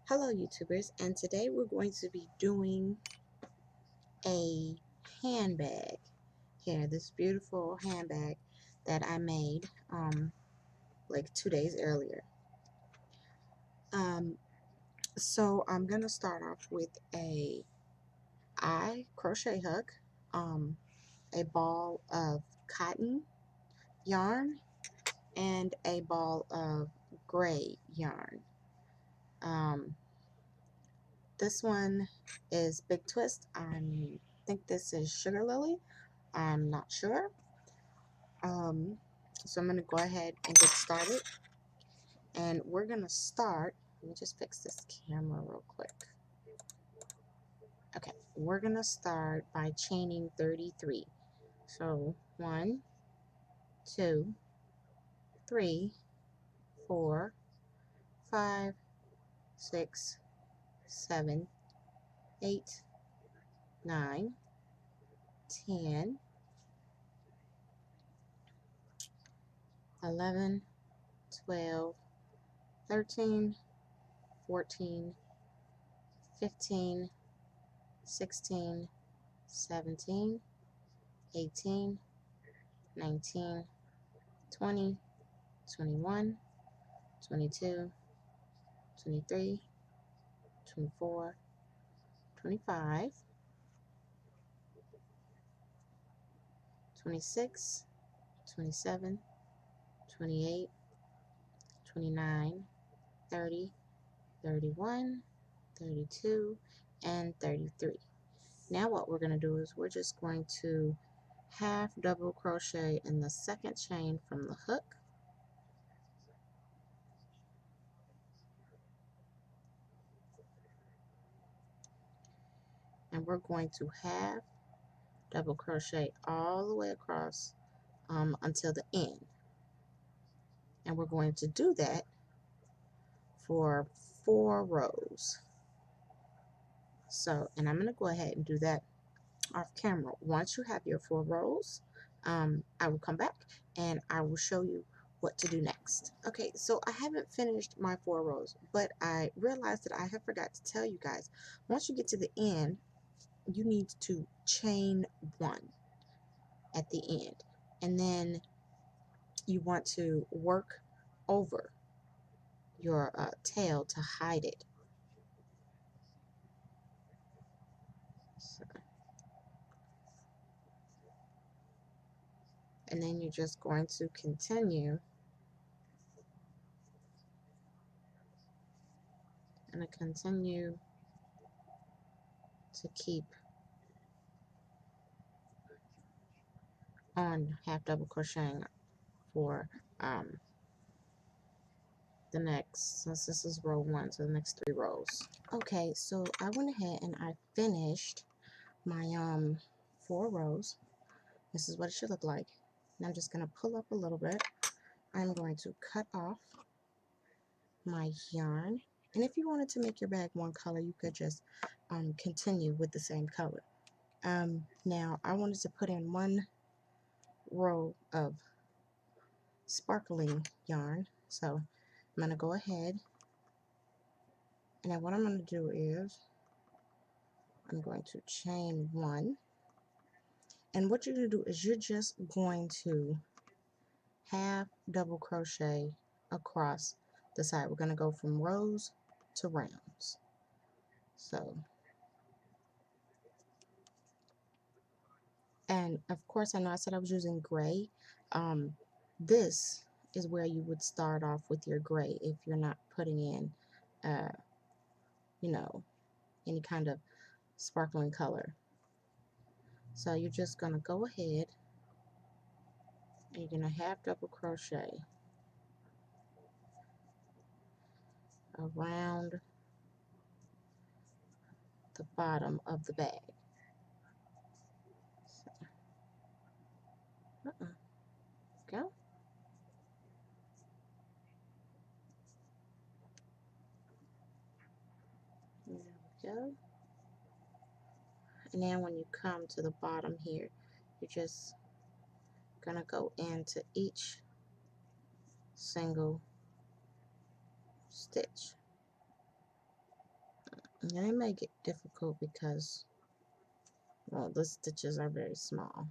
Hello YouTubers, and today we're going to be doing a handbag. Here, this beautiful handbag that I made like 2 days earlier. Um, so I'm gonna start off with a crochet hook, a ball of cotton yarn, and a ball of gray yarn. Um, This one is Big Twist. I think this is Sugar Lily. I'm not sure. So I'm going to go ahead and get started. And we're going to start. Let me just fix this camera real quick. Okay, we're going to start by chaining 33. So 1, 2, 3, 4, 5, 6, 7, 8, 9, 10, 11, 12, 13, 14, 15, 16, 17, 18, 19, 20, 21, 22, 23, 24, 25, 26, 27, 28, 29, 30, 31, 32, and 33. Now what we're going to do is we're just going to half double crochet in the second chain from the hook, and we're going to half double crochet all the way across until the end, and we're going to do that for 4 rows. So, and I'm going to go ahead and do that off camera. Once you have your 4 rows, I will come back and I will show you what to do next. Okay, so I haven't finished my 4 rows, but I realized that I have forgot to tell you guys, once you get to the end, you need to chain 1 at the end, and then you want to work over your tail to hide it. So, and then you're just going to continue to keep on half double crocheting for the next, since this is row 1, so the next 3 rows. Okay, so I went ahead and I finished my 4 rows. This is what it should look like. And I'm just going to pull up a little bit. I'm going to cut off my yarn, and if you wanted to make your bag one color, you could just continue with the same color. Now I wanted to put in 1 row of sparkling yarn, so I'm going to go ahead, and then what I'm going to do is I'm going to chain 1, and what you're going to do is you're just going to half double crochet across the side. We're going to go from rows to rounds. So, and of course, I know I said I was using gray. This is where you would start off with your gray if you're not putting in, you know, any kind of sparkling color. So you're just going to go ahead and you're going to half double crochet around the bottom of the bag. So, go. There we go. And then when you come to the bottom here, you're just going to go into each single stitch. And it may get difficult because, well, the stitches are very small.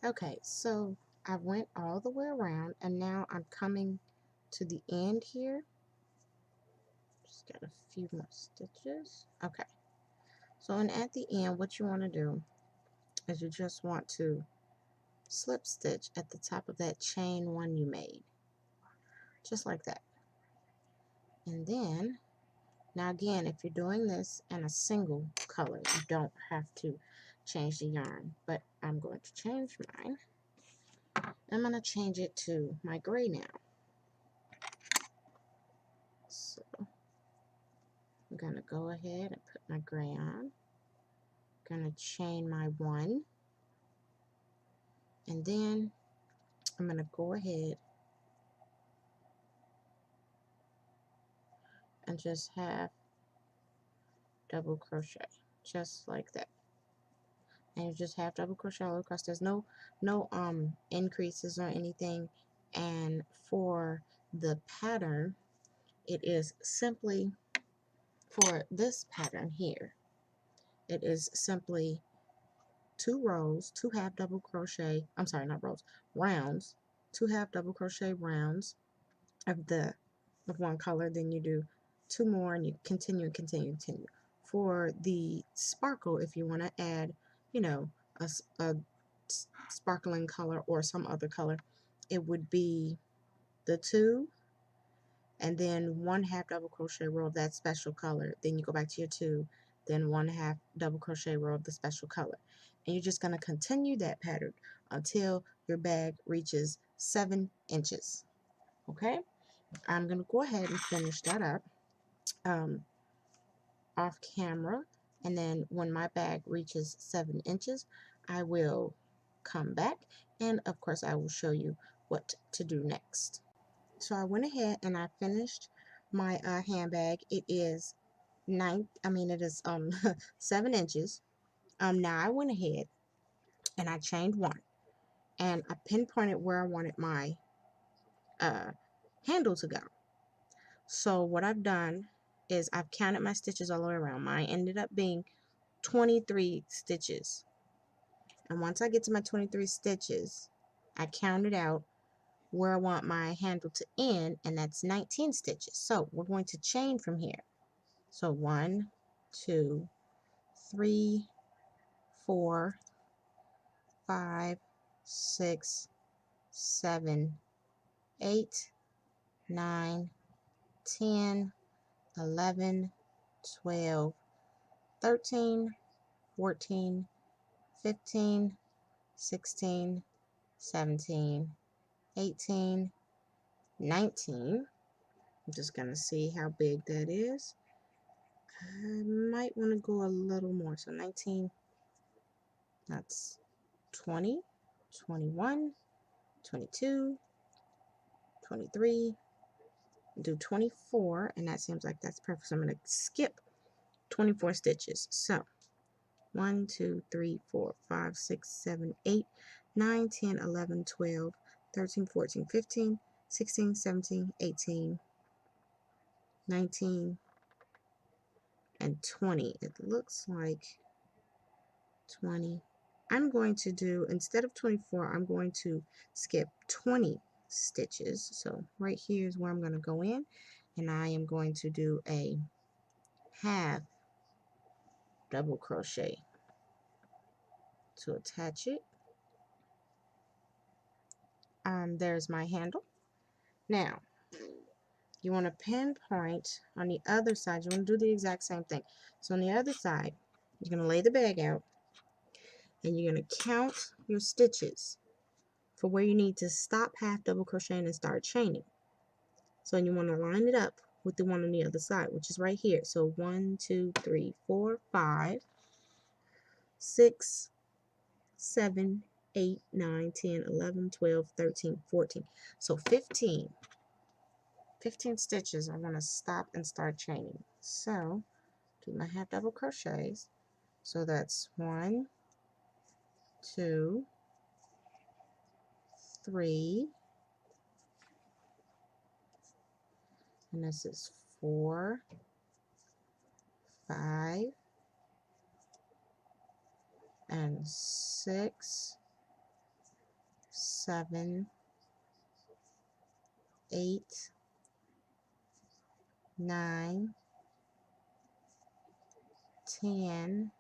Okay, so I went all the way around and now I'm coming to the end here. Just got a few more stitches. Okay, so and at the end, what you want to do is you just want to slip stitch at the top of that chain one you made, just like that. And then, now again, if you're doing this in a single color, you don't have to change the yarn, but I'm going to change mine. I'm going to change it to my gray now. So I'm going to go ahead and put my gray on. I'm going to chain my one, and then I'm going to go ahead and just have double crochet, just like that. And you just have double crochet all across. There's no increases or anything. And for the pattern, it is simply, for this pattern here, it is simply 2 rows, 2 half double crochet, I'm sorry, not rows, rounds, 2 half double crochet rounds of one color, then you do 2 more and you continue and continue and continue. For the sparkle, if you want to add, you know, a sparkling color or some other color, it would be the 2 and then 1 half double crochet row of that special color. Then you go back to your 2, then 1 half double crochet row of the special color. And you're just going to continue that pattern until your bag reaches 7 inches. Okay? I'm going to go ahead and finish that up off camera. And then when my bag reaches 7 inches, I will come back. And of course, I will show you what to do next. So I went ahead and I finished my handbag. It is 7 inches. Now I went ahead and I chained 1 and I pinpointed where I wanted my handle to go. So what I've done is I've counted my stitches all the way around. Mine ended up being 23 stitches. And once I get to my 23 stitches, I counted out where I want my handle to end, and that's 19 stitches. So we're going to chain from here. So 1, 2, 3, 4, 5, 6, 7, 8, 9, 10, 11, 12, 13, 14, 15, 16, 17, 18, 19. I'm just going to see how big that is. I might want to go a little more. So 19, that's 20, 21, 22, 23, do 24, and that seems like that's perfect. So I'm going to skip 24 stitches. So 1, 2, 3, 4, 5, 6, 7, 8, 9, 10, 11, 12, 13, 14, 15, 16, 17, 18, 19, and 20. It looks like 20. I'm going to do, instead of 24, I'm going to skip 20 stitches. So right here is where I'm going to go in, and I am going to do a half double crochet to attach it. There's my handle. Now you want to pinpoint on the other side. You want to do the exact same thing. So on the other side, you're going to lay the bag out, and you're going to count your stitches for where you need to stop half double crocheting and start chaining. So you want to line it up with the one on the other side, which is right here. So 1, 2, 3, 4, 5, 6, 7, 8, 9, 10, 11, 12, 13, 14. So 15 stitches I want to stop and start chaining. So do my half double crochets. So that's 1, 2, 3, and this is 4, 5, and 6, 7, 8, 9, 10,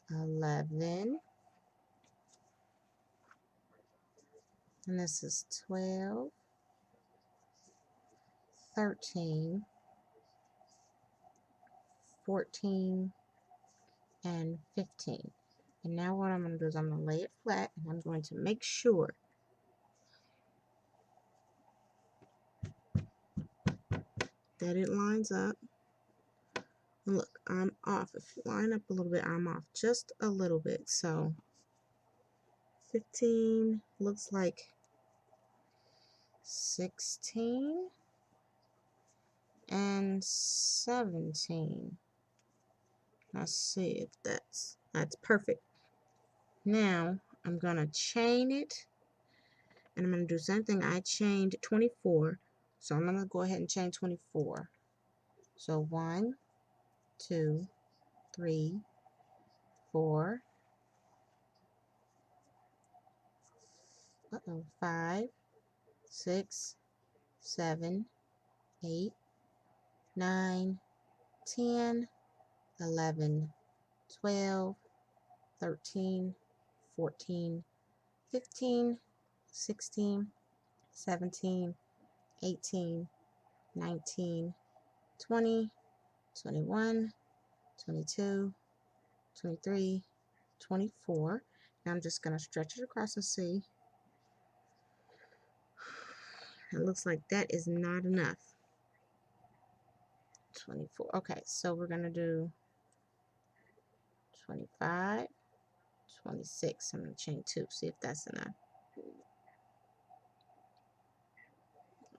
11, and this is 12, 13, 14, and 15. And now what I'm going to do is I'm going to lay it flat, and I'm going to make sure that it lines up. And look, I'm off. If you line up a little bit, I'm off just a little bit. So 15 looks like 16 and 17. Let's see if that's perfect. Now I'm gonna chain it, and I'm gonna do the same thing. I chained 24, so I'm gonna go ahead and chain 24. So 1, 2, 3, 4, 5, 6, 7, 8, 9, 10, 11, 12, 13, 14, 15, 16, 17, 18, 19, 20, 21, 22, 23, 24. Now I'm just going to stretch it across and see. It looks like that is not enough. 24. Okay, so we're going to do 25, 26. I'm going to chain 2, see if that's enough.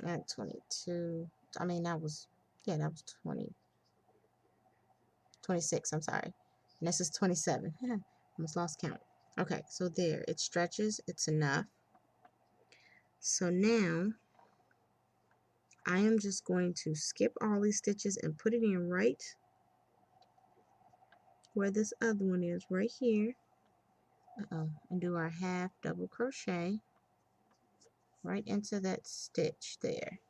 At 22, I mean, that was 20, 26, I'm sorry. And this is 27. Almost lost count. Okay, so there, it stretches, it's enough. So now, I am just going to skip all these stitches and put it in right where this other one is, right here. And do our half double crochet right into that stitch there.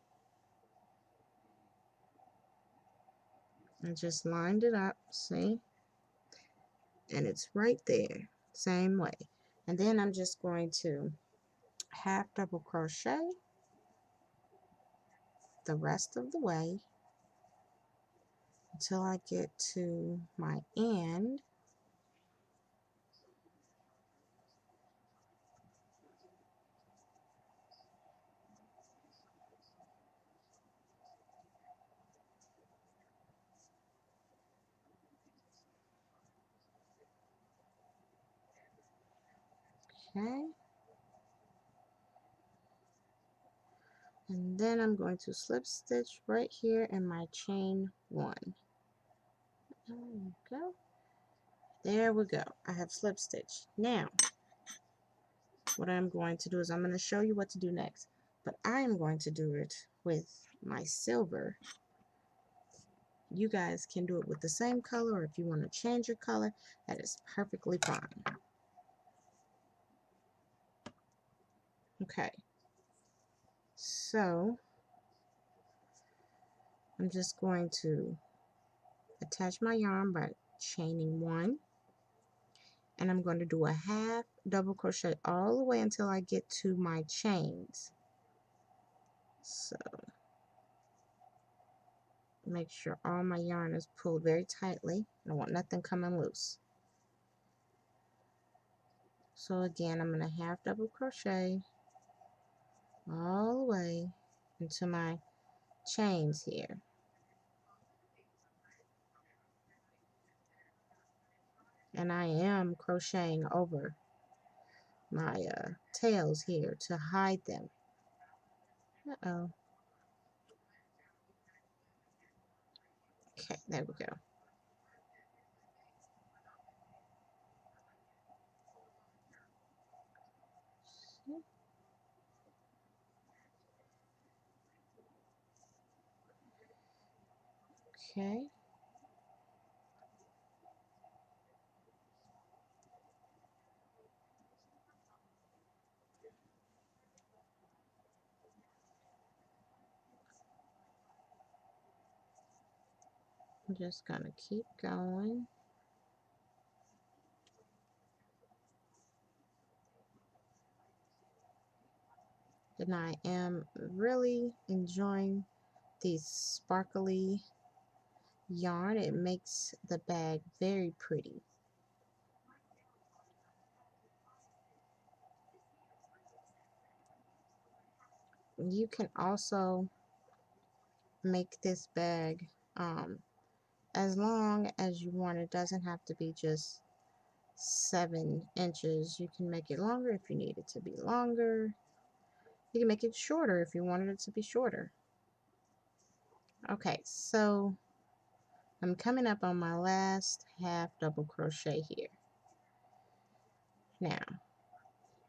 I just lined it up, see? And it's right there, same way. And then I'm just going to half double crochet the rest of the way until I get to my end. Okay. And then I'm going to slip stitch right here in my chain 1. There we go. There we go. I have slip stitched. Now, what I'm going to do is I'm going to show you what to do next. But I am going to do it with my silver. You guys can do it with the same color, or if you want to change your color, that is perfectly fine. Okay. So, I'm just going to attach my yarn by chaining 1. And I'm going to do a half double crochet all the way until I get to my chains. So make sure all my yarn is pulled very tightly. I don't want nothing coming loose. So again, I'm going to half double crochet all the way into my chains here. And I am crocheting over my tails here to hide them. Uh-oh. Okay, there we go. Okay. I'm just going to keep going. And I am really enjoying the sparkly yarn. It makes the bag very pretty. You can also make this bag as long as you want. It doesn't have to be just 7 inches. You can make it longer if you need it to be longer. You can make it shorter if you wanted it to be shorter. Okay, so I'm coming up on my last half double crochet here. Now,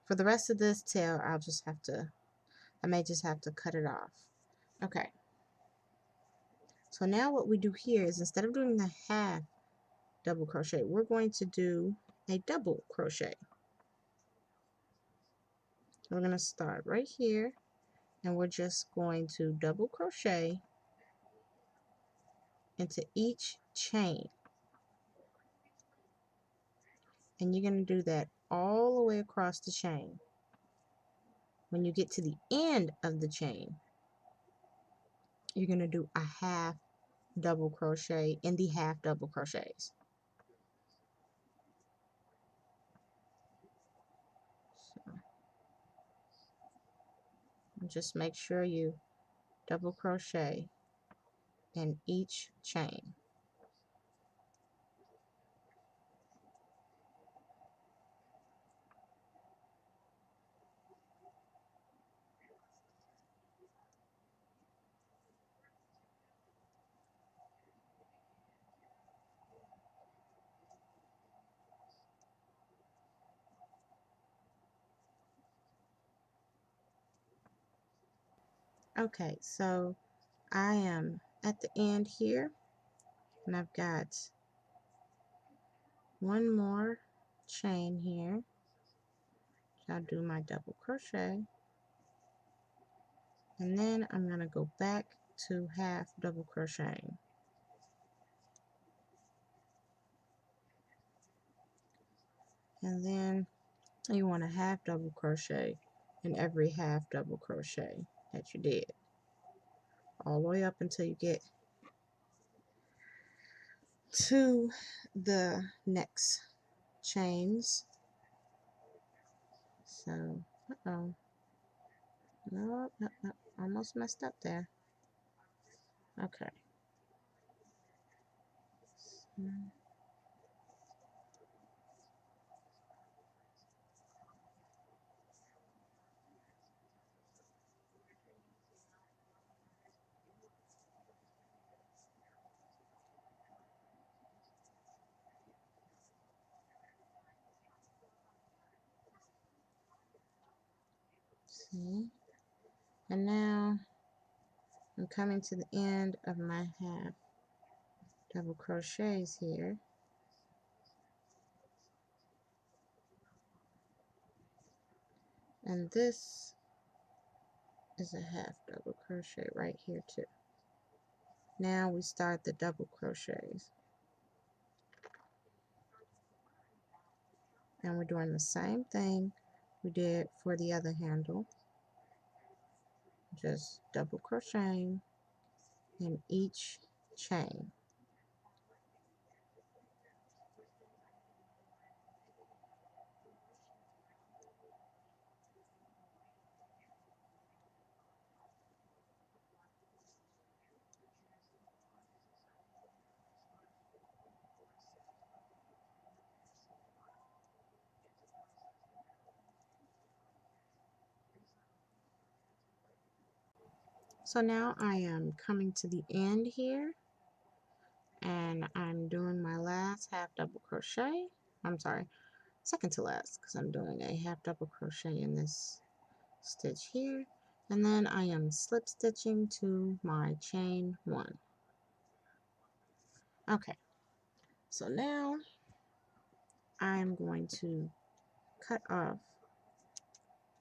for the rest of this tail, I may just have to cut it off. Okay. So now what we do here is, instead of doing the half double crochet, we're going to do a double crochet. We're going to start right here, and we're just going to double crochet into each chain. And you're going to do that all the way across the chain. When you get to the end of the chain, you're going to do a half double crochet in the half double crochets. So just make sure you double crochet in each chain. Okay, so I am at the end here, and I've got one more chain here. I'll do my double crochet, and then I'm going to go back to half double crocheting. And then you want a half double crochet in every half double crochet that you did, all the way up until you get to the next chains. So, uh-oh. No, no, no, almost messed up there. Okay. See? And now I'm coming to the end of my half double crochets here. And this is a half double crochet right here too. Now we start the double crochets. And we're doing the same thing we did for the other handle. Just double crocheting in each chain. So now I am coming to the end here, and I'm doing my last half double crochet. I'm sorry, second to last, because I'm doing a half double crochet in this stitch here, and then I am slip stitching to my chain 1. Okay, so now I'm going to cut off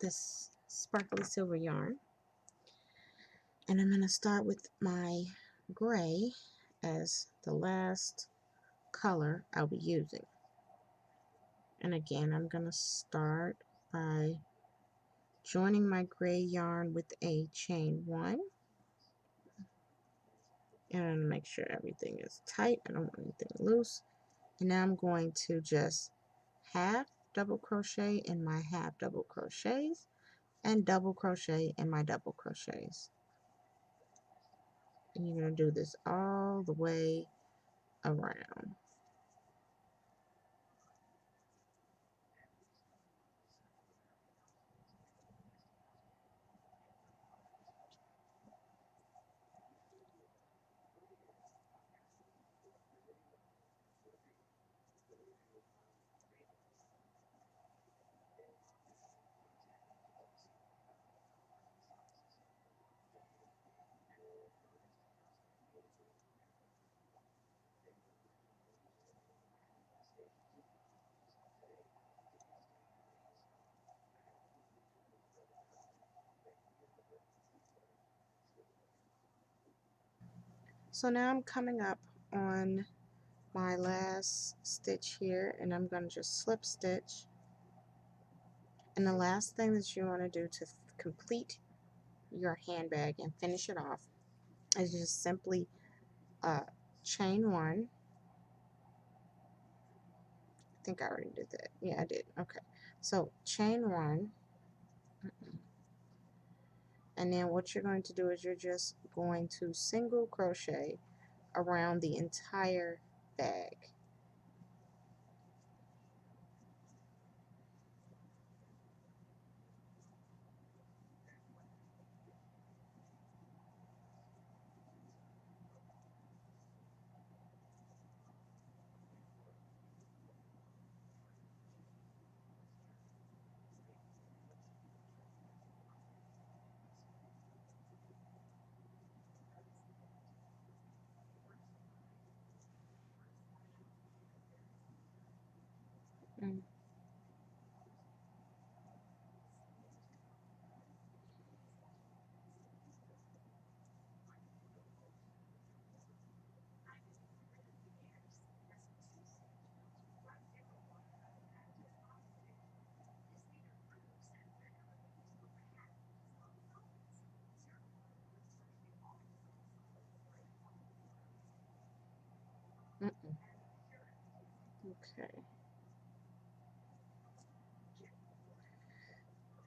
this sparkly silver yarn, and I'm going to start with my gray as the last color I'll be using. And again, I'm going to start by joining my gray yarn with a chain 1, and make sure everything is tight. I don't want anything loose. And now I'm going to just half double crochet in my half double crochets and double crochet in my double crochets. And you're going to do this all the way around. So now I'm coming up on my last stitch here, and I'm going to just slip stitch. And the last thing that you want to do to complete your handbag and finish it off is just simply chain 1. I think I already did that. Yeah, I did. Okay. So chain 1. And then what you're going to do is you're just going to single crochet around the entire bag. Mm. Mm-mm. Okay.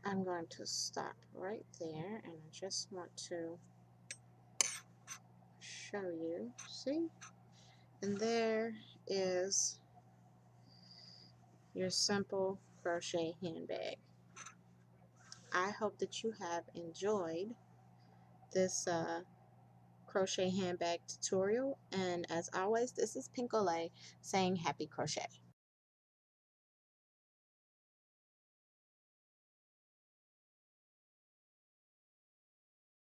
I'm going to stop right there, and I just want to show you. See? And there is your simple crochet handbag. I hope that you have enjoyed this crochet handbag tutorial, and as always, this is Pink Olay saying happy crochet.